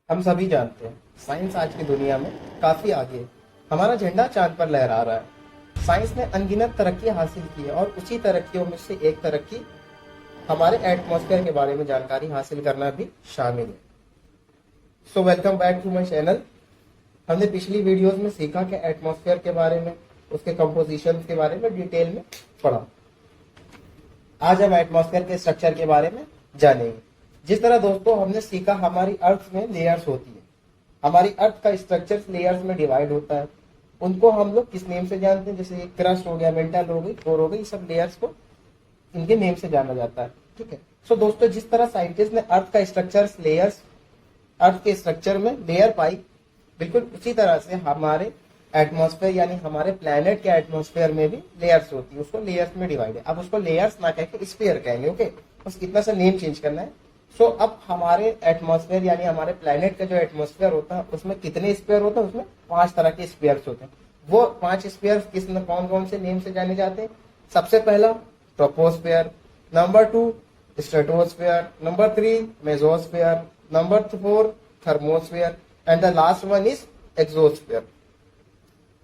हम सभी जानते हैं साइंस आज की दुनिया में काफी आगे है। हमारा झंडा चांद पर लहरा रहा है। साइंस ने अनगिनत तरक्की हासिल की है और उसी तरक्कियों में से एक तरक्की हमारे एटमॉस्फेयर के बारे में जानकारी हासिल करना भी शामिल है। So welcome back to my channel. हमने पिछली वीडियोस में सीखा कि एटमॉस्फेयर के बारे में, उसके कंपोजिशन के बारे में डिटेल में पढ़ा। आज हम एटमॉस्फेयर के स्ट्रक्चर के बारे में जानेंगे। जिस तरह दोस्तों हमने सीखा हमारी अर्थ में लेयर्स होती है, हमारी अर्थ का स्ट्रक्चर लेयर्स में डिवाइड होता है। उनको हम लोग किस नेम से जानते हैं, जैसे क्रस्ट हो गया, मेंटल हो गई, कोर हो गई, सब लेयर्स को इनके नेम से जाना जाता है। ठीक है। सो दोस्तों, जिस तरह साइंटिस्ट ने अर्थ का स्ट्रक्चर लेयर्स, अर्थ के स्ट्रक्चर में लेयर पाई, बिल्कुल उसी तरह से हमारे एटमॉस्फेयर यानी हमारे प्लेनेट के एटमॉस्फेयर में भी लेयर्स होती है। उसको लेयर्स में डिवाइड है। अब उसको लेयर्स ना कह के स्फीयर कहेंगे। ओके, बस इतना सा नेम चेंज करना है। सो अब हमारे एटमॉस्फेयर यानी हमारे प्लेनेट का जो एटमॉस्फेयर होता है उसमें कितने स्फीयर होते हैं? उसमें 5 तरह के स्फीयर्स होते हैं। वो 5 स्फीयर किस कौन कौन से नेम से जाने जाते हैं? सबसे पहला troposphere, number 2 stratosphere, number 3 mesosphere, number 4 thermosphere and the last one is exosphere.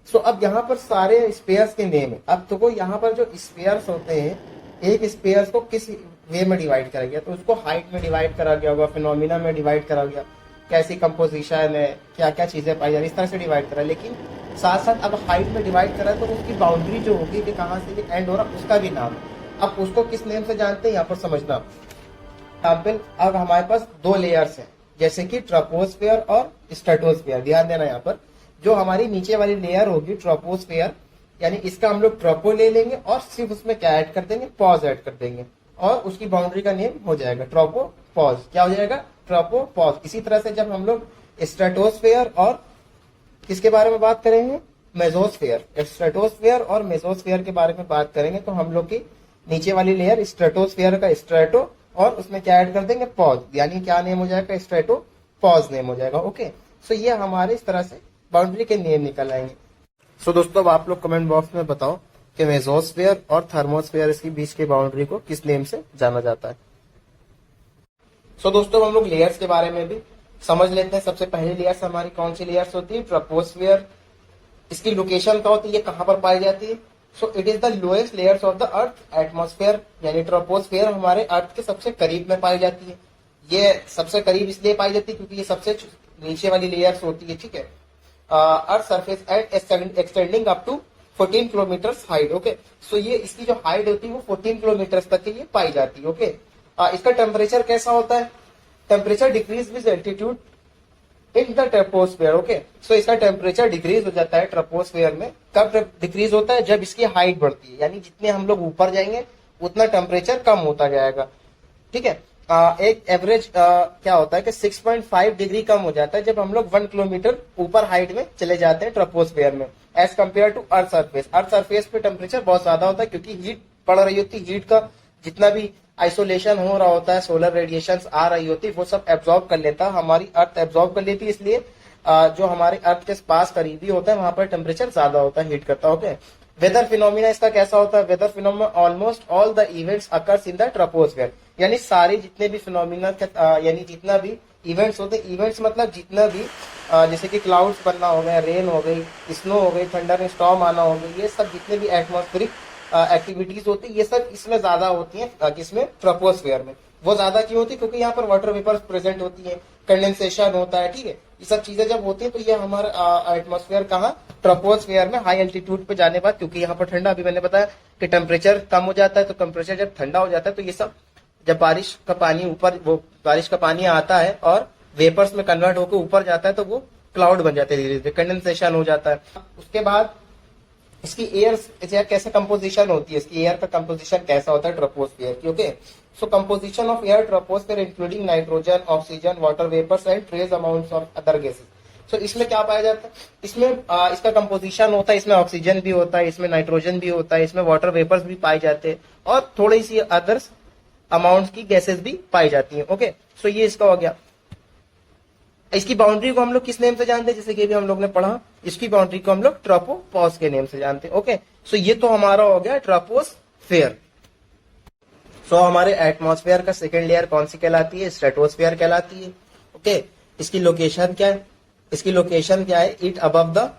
So अब यहाँ पर सारे स्पेयर्स के नेम है। अब तो यहाँ पर जो स्पेयर्स होते हैं, एक स्पेयर्स को किस वे में डिवाइड करा गया, तो उसको हाइट में डिवाइड करा गया होगा, फिनोमिना में डिवाइड करा गया, कैसी कंपोजिशन है, क्या क्या चीजें पाई जा रही, इस तरह से डिवाइड करा। लेकिन साथ साथ अब हाइट में डिवाइड करा तो उसकी बाउंड्री जो होगी कि कहाँ से एंड हो रहा, उसका भी नाम है। अब उसको किस नेम से जानते हैं यहाँ पर समझना। एग्जाम्पल, अब हमारे पास 2 लेयर्स हैं, जैसे कि ट्रोपोस्फेयर और स्ट्रेटोस्फेयर। ध्यान देना, यहाँ पर जो हमारी नीचे वाली लेयर होगी ट्रोपोस्फेयर, यानी इसका हम लोग ट्रोपो ले लेंगे और सिर्फ उसमें क्या ऐड कर देंगे? पॉज ऐड कर देंगे और उसकी बाउंड्री का नेम हो जाएगा ट्रोपो पॉज। क्या हो जाएगा? ट्रोपो पॉज। इसी तरह से जब हम लोग स्ट्रेटोस्फेयर और किसके बारे में बात करेंगे? मेसोस्फेयर। स्ट्रेटोस्फेयर और मेसोस्फेयर के बारे में बात करेंगे तो हम लोग की नीचे वाली लेयर स्ट्रेटोस्फेयर का स्ट्रेटो और उसमें क्या ऐड कर देंगे? पॉज, यानी क्या नेम हो जाएगा? स्ट्रेटो पॉज नेम हो जाएगा। ओके, सो ये हमारे इस तरह से बाउंड्री के नेम निकल आएंगे। सो दोस्तों, अब आप लोग कमेंट बॉक्स में बताओ कि मेसोस्फेयर और थर्मोस्फेयर इसकी बीच की बाउंड्री को किस नेम से जाना जाता है। सो दोस्तों, हम लोग लेयर्स के बारे में भी समझ लेते हैं। सबसे पहली लेयर्स हमारी कौन सी लेयर्स होती है? ट्रोपोस्फेयर। इसकी लोकेशन क्या होती है, कहां पर पाई जाती है? So it is the lowest layers of the earth atmosphere, यानी ट्रोपोस्फेयर हमारे अर्थ के सबसे करीब में पाई जाती है। ये सबसे करीब इसलिए पाई जाती है क्योंकि ये सबसे नीचे वाली लेयर्स होती है। ठीक है। Earth surface at extending up to 14 kilometre height. Okay, so ये इसकी जो हाइट होती है वो 14 किलोमीटर तक की ये पाई जाती है। ओके, इसका टेम्परेचर कैसा होता है? Temperature decrease with altitude in the troposphere. Okay, so इसका टेम्परेचर डिक्रीज हो जाता है ट्रोपोस्फेयर में। कब डिक्रीज होता है? जब इसकी हाइट बढ़ती है, यानी जितने हम लोग ऊपर जाएंगे उतना टेम्परेचर कम होता जाएगा। ठीक है। एक एवरेज क्या होता है कि 6.5 डिग्री कम हो जाता है जब हम लोग 1 किलोमीटर ऊपर हाइट में चले जाते हैं ट्रोपोस्फेयर में, as compare to earth surface. Earth surface पे टेम्परेचर बहुत ज्यादा होता है क्योंकि हीट पड़ रही होती है। हीट का जितना भी आइसोलेशन हो रहा होता है, सोलर रेडिएशन आ रही होती है, वो सब एब्जॉर्ब कर लेता है, हमारी अर्थ एब्जॉर्ब कर लेती है। इसलिए जो हमारे अर्थ के पास करीबी होता है वहां पर टेम्परेचर ज्यादा होता है, हीट करता है। ओके, वेदर फिनोमिना इसका कैसा होता है? Weather phenomena almost all the events occurs in the troposphere, यानी सारे जितने भी फिनोमिना यानी जितना भी इवेंट्स होते हैं, इवेंट्स मतलब जितना भी जैसे कि क्लाउड्स बनना हो गया, रेन हो गई, स्नो हो गई, थंडर स्टॉर्म आना हो गई, ये सब जितने भी एटमॉस्फेरिक एक्टिविटीज होती है ये सब इसमें ज्यादा होती है। किसमें? ट्रोपोस्फेयर में। वो ज्यादा क्यों होती है? क्योंकि यहाँ पर वाटर वेपर्स प्रेजेंट होती है, कंडेंसेशन होता है। ठीक है, ये सब चीजें जब होती है तो ये हमारा एटमॉस्फेयर कहाँ? ट्रोपोस्फेयर में, हाई एल्टीट्यूड पे जाने बाद, क्योंकि यहाँ पर ठंडा, अभी मैंने बताया कि टेम्परेचर कम हो जाता है, तो टेम्परेचर जब ठंडा हो जाता है तो ये सब जब बारिश का पानी ऊपर, वो बारिश का पानी आता है और वेपर्स में कन्वर्ट होकर ऊपर जाता है तो वो क्लाउड बन जाते हैं, धीरे धीरे कंडेंसेशन हो जाता है। उसके बाद इसकी एयर कैसे कंपोजिशन होती है, इसकी एयर का कंपोजिशन कैसा होता है ट्रोपोस्फेयर की। Okay, so composition of air troposphere including nitrogen, oxygen, water vapours and trace amounts of other gases. So इसमें क्या पाया जाता है? इसमें इसका कंपोजिशन होता है, इसमें ऑक्सीजन भी होता है, इसमें नाइट्रोजन भी होता है, इसमें वाटर वेपर्स भी पाए जाते हैं और थोड़ी सी अदर्स अमाउंट की गैसेस भी पाई जाती हैं। ओके, सो ये इसका हो गया। इसकी बाउंड्री को हम लोग किस नेम से जानते हैं? जैसे कि अभी हम लोग ने पढ़ा, इसकी बाउंड्री को हम लोग ट्रोपोपॉज के नेम से जानते हैं। ओके, सो ये तो हमारा हो गया ट्रोपोस्फेयर। सो हमारे एटमॉस्फेयर का सेकेंड लेयर कौन सी कहलाती है? स्ट्रेटोस्फेयर कहलाती है। ओके, इसकी लोकेशन क्या है? इसकी लोकेशन क्या है? इट अबव द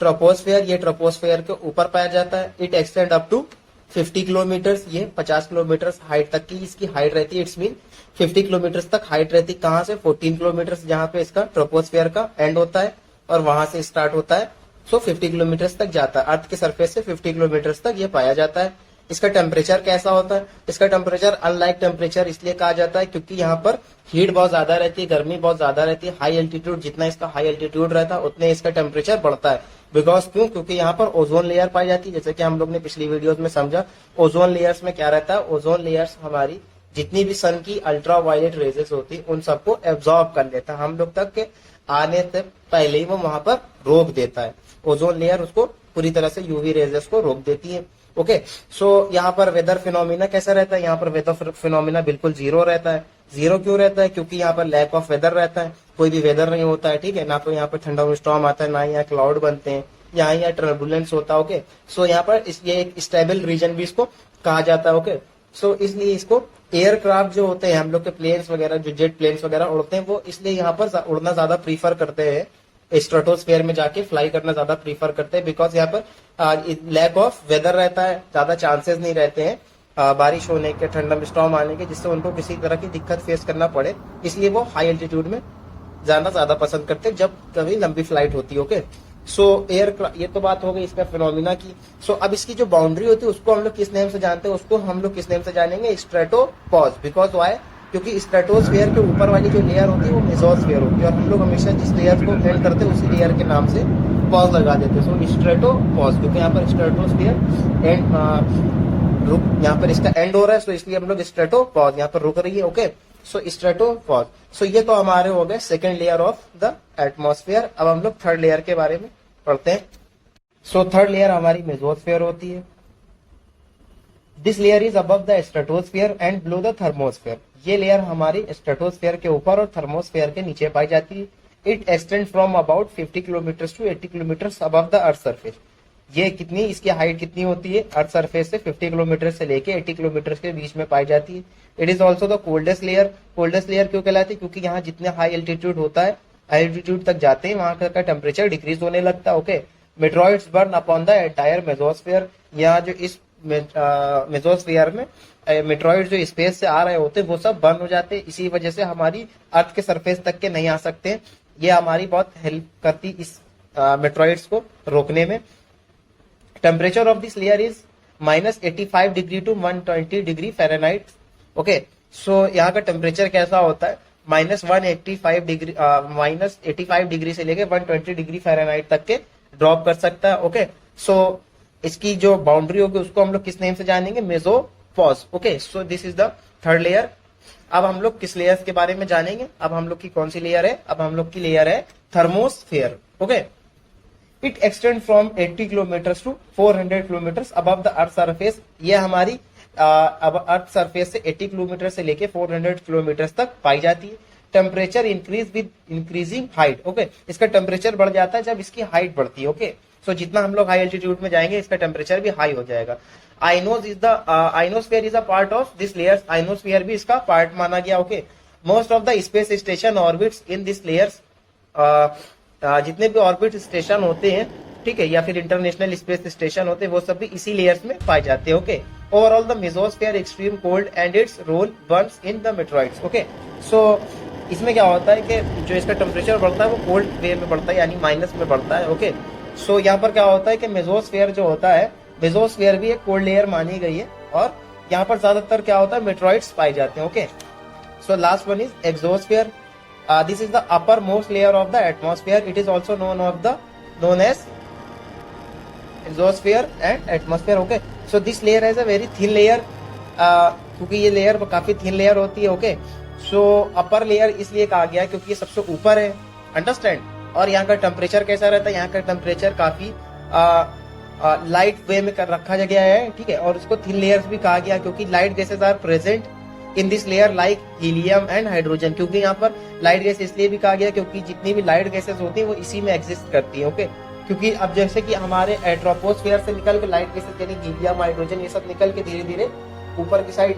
ट्रोपोस्फेयर, ये ट्रोपोस्फेयर के ऊपर पाया जाता है। It extend up to 50 kilometre, ये 50 किलोमीटर हाइट तक की इसकी हाइट रहती है। इट्स मीन 50 किलोमीटर तक हाइट रहती है। कहां से? 14 किलोमीटर जहां पे इसका ट्रोपोस्फेयर का एंड होता है और वहां से स्टार्ट होता है। सो 50 किलोमीटर तक जाता है। अर्थ के सरफेस से 50 किलोमीटर तक ये पाया जाता है। इसका टेम्परेचर कैसा होता है? इसका टेम्परेचर अनलाइक टेम्परेचर इसलिए कहा जाता है क्योंकि यहाँ पर हीट बहुत ज्यादा रहती है, गर्मी बहुत ज्यादा रहती है। हाई एल्टीट्यूड, जितना इसका हाई एल्टीट्यूड रहता है उतने इसका टेम्परेचर बढ़ता है। बिकॉज क्यों? क्योंकि यहाँ पर ओजोन लेयर पाई जाती है। जैसे कि हम लोग ने पिछली वीडियोस में समझा, ओजोन लेयर्स में क्या रहता है? ओजोन लेयर्स हमारी जितनी भी सन की अल्ट्रा वायलेट रेजेस होती है उन सबको एब्जॉर्ब कर लेता है, हम लोग तक के आने से पहले ही वो वहां पर रोक देता है। ओजोन लेयर उसको पूरी तरह से यूवी रेजेस को रोक देती है। ओके, सो यहाँ पर वेदर फिनोमिना कैसा रहता है? यहाँ पर वेदर फिनोमिना बिल्कुल जीरो रहता है। जीरो क्यों रहता है? क्योंकि यहाँ पर लैक ऑफ वेदर रहता है, कोई भी वेदर नहीं होता है। ठीक है, ना तो यहाँ पर थंडर स्टॉर्म आता है, ना यहाँ क्लाउड बनते हैं, यहाँ टर्बुलेंस होता है। ओके, सो यहाँ पर ये एक स्टेबल रीजन भी इसको कहा जाता है। ओके, सो इसलिए इसको एयरक्राफ्ट जो होते हैं, हम लोग के प्लेन्स वगैरह, जो जेट प्लेन्स वगैरह उड़ते हैं, वो इसलिए यहाँ पर उड़ना ज्यादा प्रीफर करते हैं, स्ट्रेटोस्फेयर में जाके फ्लाई करना ज्यादा प्रीफर करते हैं। बिकॉज यहाँ पर लैक ऑफ वेदर रहता है, ज्यादा चांसेस नहीं रहते हैं बारिश होने के, ठंडा स्टॉर्म आने के, जिससे उनको किसी तरह की दिक्कत फेस करना पड़े। इसलिए वो हाई एल्टीट्यूड में जाना ज्यादा पसंद करते हैं जब कभी लंबी फ्लाइट होती है। ओके, सो एयरक्राफ्ट, ये तो बात हो गई इसका फिनोमिना की। सो अब इसकी जो बाउंड्री होती है उसको हम लोग किस नेम से जानते हैं? उसको हम लोग किस नेम से जानेंगे? स्ट्रेटोपॉज। Because why? क्योंकि स्ट्रेटोस्फेयर के ऊपर वाली जो लेयर होती है वो मेसोस्फेयर होती है, और हम लोग हमेशा जिस लेयर को एंड करते हैं उसी लेयर के नाम से पॉज लगा देते हैं। सो स्ट्रेटोपॉज, क्योंकि यहाँ पर स्ट्रेटोस्फेयर एंड रुक, यहाँ पर इसका एंड हो रहा है, सो इसलिए हम लोग स्ट्रेटोपॉज, यहाँ पर रुक रही है। ओके, सो स्ट्रेटोपॉज। सो ये तो हमारे हो गए second layer of the atmosphere. अब हम लोग थर्ड लेयर के बारे में पढ़ते हैं। सो थर्ड लेयर हमारी मेसोस्फेयर होती है। This layer is above the stratosphere and below the thermosphere. ये लेयर हमारी स्ट्रेटोस्फेयर के ऊपर और थर्मोस्फेयर के नीचे पाई जाती है। It extend from about 50 kilometre to 80 kilometre above the earth surface. ये कितनी, इसकी हाइट कितनी होती है? अर्थ सरफेस से 50 किलोमीटर से लेके 80 किलोमीटर के बीच में पाई जाती है। It is also the coldest layer. Coldest layer क्यों कहलाती है? क्योंकि यहाँ जितने हाई एल्टीट्यूड होता है, हाई एल्टीट्यूड तक जाते हैं, वहां का टेम्परेचर डिक्रीज होने लगता है। Okay, meteoroids burn upon the entire mesosphere. यहाँ जो इस मेसोस्फेयर में मेट्रॉइड जो स्पेस से आ रहे होते हैं वो सब बर्न हो जाते हैं। इसी वजह से हमारी अर्थ के सरफेस तक के नहीं आ सकते। ये हमारी बहुत हेल्प करती इस मेट्रॉइड्स को रोकने में। Temperature of this layer is -85 degree to 120 degree Fahrenheit. Okay, so यहाँ का टेम्परेचर कैसा होता है? -185 डिग्री, -85 डिग्री से लेके 120 डिग्री फ़ारेनहाइट तक के ड्रॉप कर सकता है। ओके, सो इसकी जो बाउंड्री होगी उसको हम लोग किस नेम से जानेंगे? Mesopause. Okay, so this is the third layer. अब हम लोग किस लेयर के बारे में जानेंगे? अब हम लोग की कौन सी लेयर है? अब हम लोग की लेयर है thermosphere. Okay, it extend from 80 kilometre to 400 kilometre above the earth surface. ये हमारी अब अर्थ सरफेस से 80 किलोमीटर से लेके 400 किलोमीटर तक पाई जाती है। Temperature increase with increasing height. Okay, इसका टेम्परेचर बढ़ जाता है जब इसकी हाइट बढ़ती है। ओके, सो जितना हम लोग हाई एल्टीट्यूड में जाएंगे इसका टेम्परेचर भी हाई हो जाएगा। Ionosphere is a part of this layers. Ionosphere भी इसका पार्ट माना गया। Okay, most of the space station orbits in this layers. जितने भी ऑर्बिट स्टेशन होते हैं, ठीक है, या फिर इंटरनेशनल स्पेस स्टेशन होते हैं, वो सब भी इसी लेयर्स में पाए जाते हैं। Okay, overall the mesosphere extreme cold and its role burns in the meteoroids. Okay, so इसमें क्या होता है कि जो इसका टेम्परेचर बढ़ता है वो कोल्ड वे में बढ़ता है, यानी माइनस में बढ़ता है। ओके, सो यहाँ पर क्या होता है कि मेसोस्फेयर जो होता है, मेसोस्फेयर भी एक कोल्ड लेयर मानी गई है, और यहाँ पर ज्यादातर क्या होता है? मेट्रॉइड्स पाए जाते हैं। Okay, so last one is exosphere. This is the uppermost layer of the atmosphere. It is also known as exosphere and atmosphere. Okay, so this layer has a very thin layer. क्योंकि ये layer काफी thin layer होती है। Okay, सो upper layer इसलिए कहा गया क्योंकि ये सबसे ऊपर है। अंडरस्टैंड? और यहाँ का टेम्परेचर कैसा रहता है? यहाँ का टेम्परेचर काफी लाइट वे में कर रखा गया है। ठीक है, और उसको थिन लेयर्स भी कहा गया क्योंकि light gases are present in this layer like helium and hydrogen. क्योंकि यहाँ पर लाइट गैस इसलिए भी कहा गया क्योंकि जितनी भी लाइट गैसेस होती है वो इसी में एग्जिस्ट करती है। ओके, क्योंकि अब जैसे कि हमारे ट्रोपोस्फेयर से निकल के लाइट गैसेस यानी हीलियम, हाइड्रोजन, ये सब निकल के धीरे धीरे ऊपर की साइड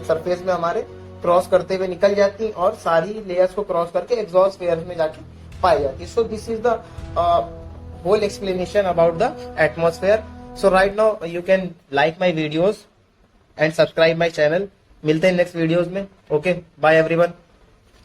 सरफेस में हमारे क्रॉस करते हुए निकल जाती हैं और सारी लेयर्स को क्रॉस करके एग्जॉस्ट लेयर्स में जाके पाई जाती है. सो this is the whole explanation about the atmosphere. So right now you can like my videos and subscribe my channel. मिलते हैं नेक्स्ट वीडियोस में. Okay, bye everyone.